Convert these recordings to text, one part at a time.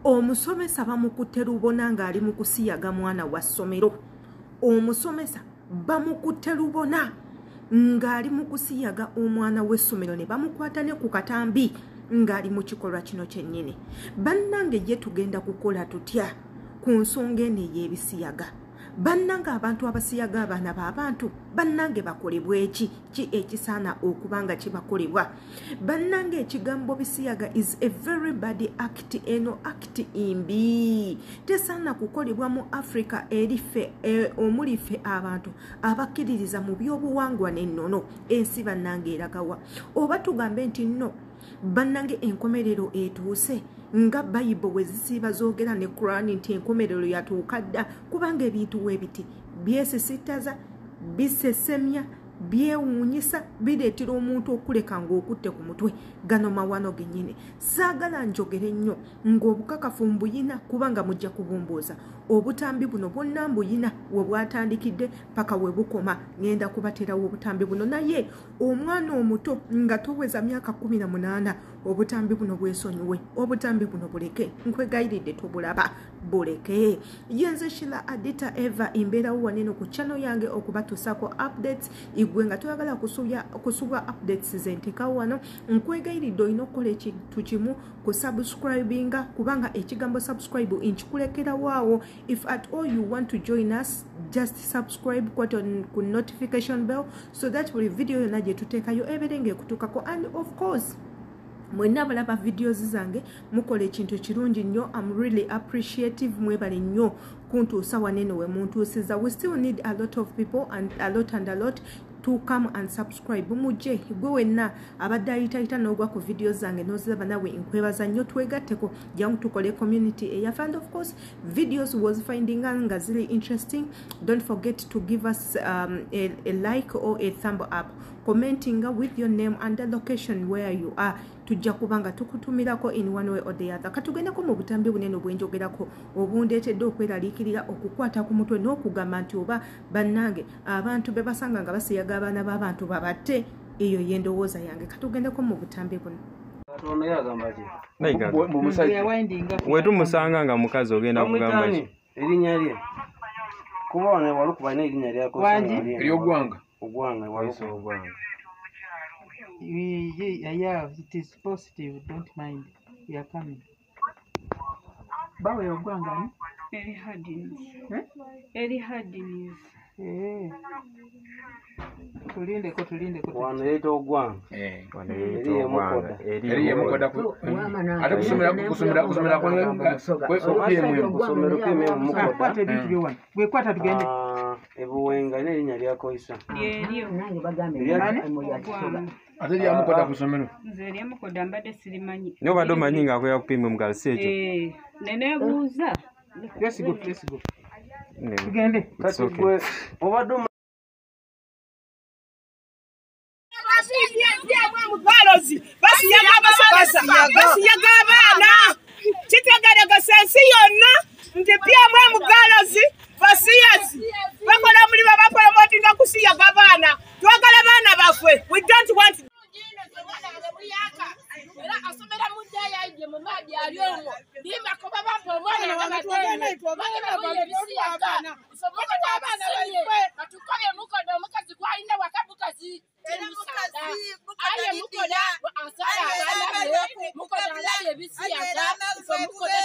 Omusomesa Bamukute Lubona ng'ali mu kusiyaga mwana wa ssomero. Omusomesa Bamukute Lubona ng'ali mu kusiyaga omwana w'essomero ne bamukwata ne ku katambi ng'ali mu kikolwa kino kyennyini. Bannange ye tugenda kukola tutya ku nsonga eno ey'ebisiyaga? Bannange abantu abasiyaga abaana b'abantu, bannange bakolebwa ki ekisaana okuba nga kibakolebwa? Bannange ekigambo bisiyaga is a very bad act, eno act imbi tesaana kukolebwa mu Africa erife omulife abantu abakkiririza mu byobuwangwa n'ennono. Ensi bannange eragawa oba tugambe nti nno bannange enkomerero etuuse nga Bible bwe zisiiba zoogera ne Quran nti enkomerero yatuuka dda, kubanga ebintu weebiti byesisitaza, bisesemya, byewuunyisa, bireetera omuntu okuleka ng'okutte ku mutwe. Gano mawano gennyini saagala njogere nnyo ng'obukakafu mbuyina kubanga mujja kubumbuuza. Obutambi buno bwonna mbuyina we bwatandikidde paka we bukoma. Ngenda kubaterawo obutambi buno, naye omwana omuto nga toweza myaka 18 obutambi buno bwesonyiwe, obutambi buno buleke. Nkwegayiridde tobulaba, buleke. Yenze Shila Adita Eva imbeerawo waneno ku channel yange okubatuusako updates. Igwe nga toyagala kusubwa updates zentekawo wano, nkwegayiridde olina okukola ekintu kimu ku subscribinga, kubanga ekigambo subscribe nkikulekera waawo. If at all you want to join us, just subscribe, kwata ku notification bell so that buli video yonna gye tuteekayo eberenge kutukako. And of course mwenna balaba videos zange mukola ekintu kirungi nnyo. I'm really appreciative, mwebale nnyo kuntuusa waneno we muntuusiza. We still need a lot of people and a lot to come and subscribe. Mujje gwe wenna abadde ayitayita n'ogwa ku videos zange n'oziraba nawe nkwebaza nnyo. Twegatteko jangu tukole community eyafa. And of course videos was finding nga ziri interesting. Don't forget to give us a like or a thumb up, commenting with your name and the location where you are. Tujja kubanga tukutumirako in one way or the other. Katugendako mu butambi bunene bwenjogerako obundeetedde okweraliikirira okukwata ku mutwe n'okugamba nti oba bannange abantu be basanga nga basiyaga abaana b'abantu babatte. Eyo y'endowooza yange. Katugendeko mu butambi buno. Wetumusanga nga mukazi ogenda kugamba ki? Erinnya lye kubona walukuba n'erinnya lyako ery'ogwanga. Yeah, it is positive. Don't mind. We are coming. Bawe ogwanga ni? Eri hardiness. Tulinde ko. Wano yeto ogwanga. Wano yeto ogwanga. Eriye mukoda ku. Ate kusomera kusomera mukoda. Kwata ebintu by'owano. Gwe kwata tugende. Ebuwenga n'erinnya lyako isa. Eriyo nange bagambe. ate lya mukoda kusomero. Nze lya mukoda mbadde sirimanyi. Nyo bado manyi nga akwera kupima omugalo si ekyo. Nene buuza. Let's go. Tugende. Kati gwe obadde basiyaga abaana kitegeregese ensi yonna nti pyamu emugalozi basiyazi bakola mulimu bapromotinga kusiyaga abaana. Twagala baana baffe. We don't want era asomera mudda yaije mu maadi ali omwo limba ko baba omwana wabagenda abana sobola abana balife batukoye mukodo omukazi gwalina wakabukazi aye mukoda asala abana mukoda alaye bisiyaga mukoda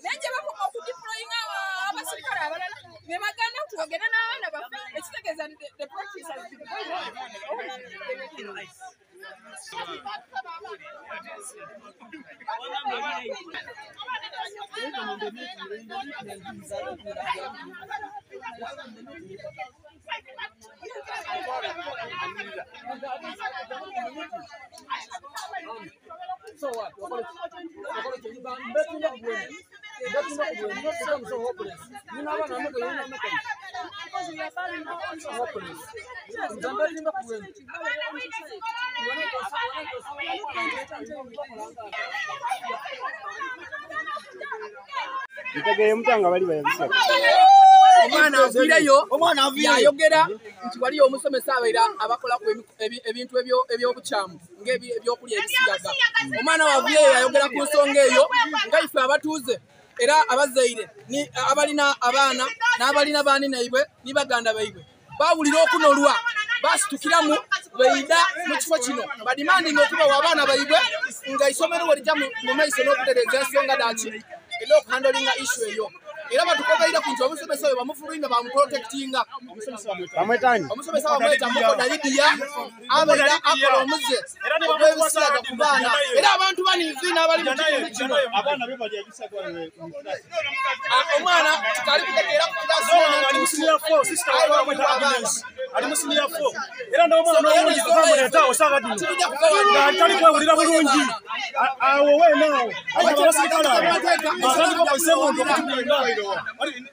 Nanje bakoma okudeployinga abasirikale abalala ne bagenda twogera n'abaana baffe ekitegeeza the practice has been going on. So what? So hopeless. You know what I'm hopeless. Omwana yayogera nti waliyo omusomesa abeera abakola ku ebintu eby'obukyamu ng'ebyokulya ebisiyaga. Omwana wavuyeyo yayogera ku nsonga eyo nga ife abatuuze era abazaire abalina abaana n'abalina baani naibwe ni baganda baibwe baawulira okunolwa basitukiramu beida mu kifo kino badimandinga okubawa abaana baibwe nga isomero werijja mu maiso n'okutereeza ensonga daki era okuhandolinga issue eyo. Era batukogaira ku nti omusomesa oyo bamufuluinga bamuprotectinga. Omusomesa bamweta Mukoda Lidia abeera akola omuze ogw'ebisiyaga ku baana. Era abantu baniivi n'abali mu kitundu kino. Omwana tukali kutegeera ku ali mu senior 4 era n'omwana n'omundi kubamuleetawo saabadino ng'atali kwewulira bulungi awo weenaawo abasirikale batandika okozeemu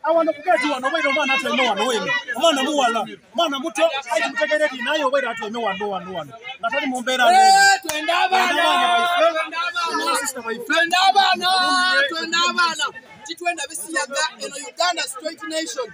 awano kugati wano obaire omwana ateme wano weeno omwana muwala omwana muto ayimutegereri naye obaire ateme wano nga tali mu mbeera twenda abaana kitwenda bisiyaga eno Uganda straight nation.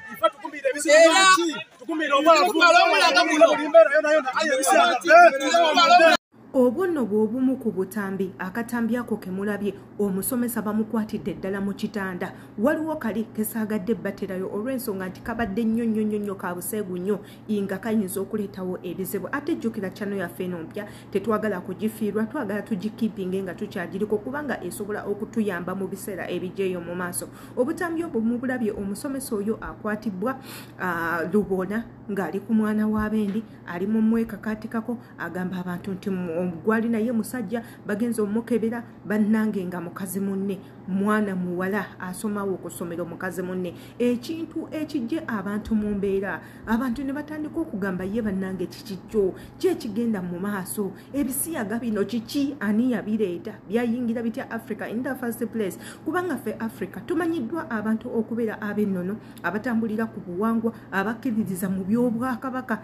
Obwo nno bw'obumu ku butambi akatambi ako kemulabye omusomesa bamukwatidde ddala mu kitanda. Waliwo kali kesaagadde baterayo olw'ensonga nti kabadde nnyo kabuseegu nnyo nga kayinza okuleetawo ebizibu. Ate jjukira channel yaffe eno mpya tetwagala kugifiirwa, twagala tugikipinge nga tukyagiriko kubanga esobola okutuyamba mu biseera ebijjeeyo mu maaso. Obutambi obwo mubulabye omusomesa oyo akwatibwa Lubona ng'ali ku mwana w'abendi ali mu mwekakaatikako agamba abantu nti gwali naye musajja bagenza omukebera bannange nga mukazi munne mwana muwala asomawo ku ssomero mukazi munne. Ekintu ekijje abantu mu mbeera abantu ne batandika okugamba ye bannange kikijjo kyekigenda mu maaso ebisiyaga bino kiki ani yabireeta byayingira bitya Africa in the first place kubanga ffe Africa tumanyiddwa abantu okubeera ab'ennono abatambulira ku buwangwa abakkiririza mu by'obwakabaka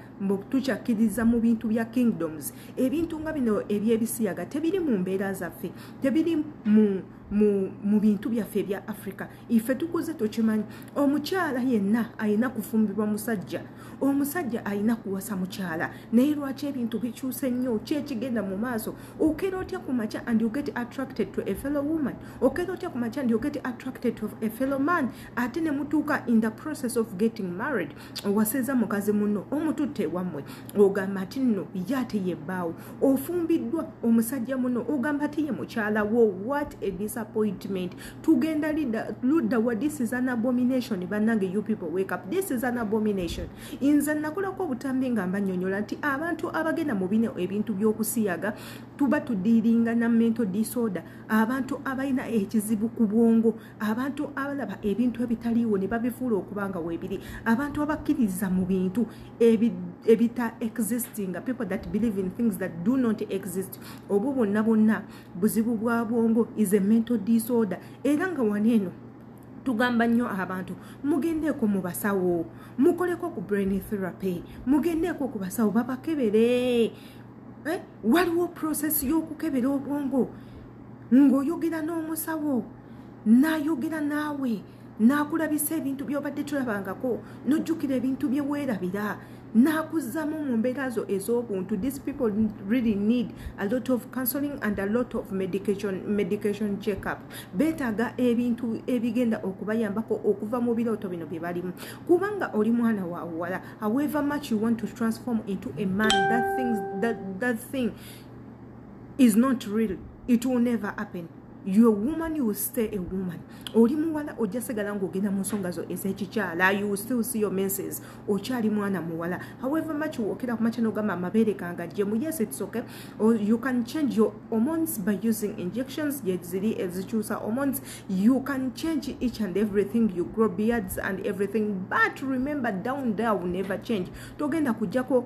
tukyakiriza mu bintu bya kingdoms. Ebintu nga bino ebyebisiyaga tebiri mu mbeera zaffe, tebiri mu bintu byaffe ebya Africa. Ife tukuze tukimanyi omukyala yenna ayina kufumbirwa musajja, omusajja ayina kuwasa mukyala. Naye lwaki ebintu bikyuse nnyo kyekigenda mu maaso? Okera otya ku makya and you get attracted to a fellow woman, okera otya ku makya and you get attracted to a fellow man, ate ne mutuuka in the process of getting married owaseza mukazi munno omututte wammwe ogamba ati nno ye ate ye bbaawo, ofumbiddwa omusajja munno ogamba ati ye mukyala wo. What a disappointment. Tugenda ludda wa this is an abomination. Bannange you people wake up, this is an abomination. Inza nakolako obutambi nga mbanyonyola nti abantu abagenda mu bino ebintu by'okusiyaga tuba tudiringa na mental disorder, abantu abalina ekizibu ku bwongo, abantu abalaba ebintu ebitaliiwo ne babifuula okubanga weebiri, abantu abakkiriza mu bintu ebita existing, people that believe in things that do not exist. Obwo bonna buzibu bwa bwongo is a mental disorder. Era nga waneeno tugamba nnyo abantu mugendeeko mu basawo, mukoleko ku brain therapy, mugendeeko ku basawo babakebere. Waliwo process y'okukebera obwongo ng'oyogera n'omusawo n'ayogera naawe n'akulabisa ebintu by'obadde tulabangako n'ojjukira ebintu bye weerabira. n'akuzzamu mu mbeera zo ez'obuntu. These people really need a lot of counseling and a lot of medication check-up. Beetaaga ebintu ebigenda okubayambako okuva mu birooto bino bye balimu. Kubanga oli mwana wa wala, however much you want to transform into a man, that thing is not real. It will never happen. Your woman, you will stay a woman. Oli muwala ojja sigala ng'ogenda mu nsonga zo ez'ekikyala. You will still see your menses. Okyali mwana muwala. However much wookera ku makya n'ogamba amabeere gangajjemu. Yes, it's okay. Or you can change your hormones by using injections. Ziri ezikyusa hormones. You can change each and everything. You grow beards and everything. But remember, down there will never change. Togenda kujjako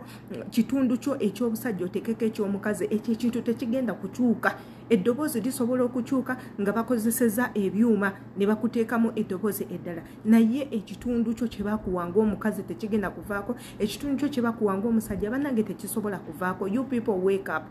kitundu kyo eky'obusajja oteekeko eky'omukazi. Ekyo ekintu tekigenda kukyuka. Eddoboozi lisobola okukyuka nga bakozeseza ebyuma ne bakuteekamu eddoboozi eddala, naye ekitundu kyo kye bakuwanga omukazi tekigenda kuvaako, ekitundu kyo kye bakuwanga omusajja bannange tekisobola kuvaako. You people wake up.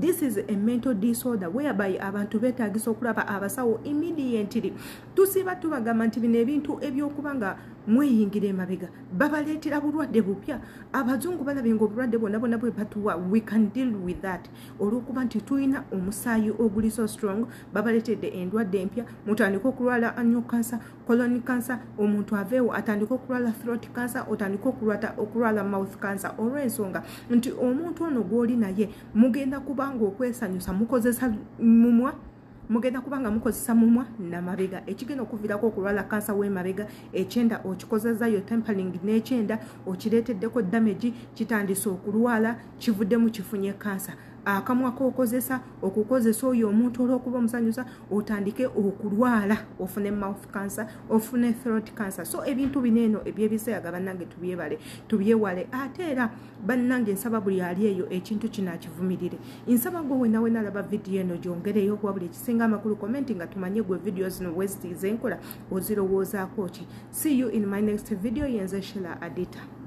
This is a mental disorder whereby abantu beetaagisa okulaba abasawo immediately. Tusiba tubagamba nti bino ebintu ebyokuba nga mweyingira emabega babaleetera bulwadde bupya. Abazungu balabenga obulwadde bwonna bwe batuwa. We can deal with that olw'okuba nti tulina omusaayi oguli so strong. Babaleetedde endwadde empya, mutandika okulwala annual cancer, colon cancer, omuntu aveewo atandika okulwala throat cancer, otandika okulwala mouth cancer, olw'ensonga nti omuntu ono gw'oli naye mugenda kubanga okwesanyusa mukozesa mumwa, mugenda kubanga mukozesa mumwa n'amabega, ekigenda okuviirako okulwala kansa w'emabega. Ekyenda okikozezayo tempering n'ekyenda okireeteddeko damage, kitandise okulwala, kivuddemu kifunye kansa. Akamwa k'okozesa okukozesa oyo omuntu olw'okuba omusanyusa otandike okulwala, ofune mouth cancer, ofune throat cancer. So ebintu bineeno eby'ebiseyaga bannange tubyewale. Ate era bannange nsaba buli ali eyo ekintu kino akivumirire. Nsaba gwe weena alaba vidiyo eno gyongereyo kuba buli ekisinga amakulu komenti nga tumanye gwe vidiyo zino wezitiize enkola ozirowoozaako ki. See you in my next video. Yenze Sheila Adita.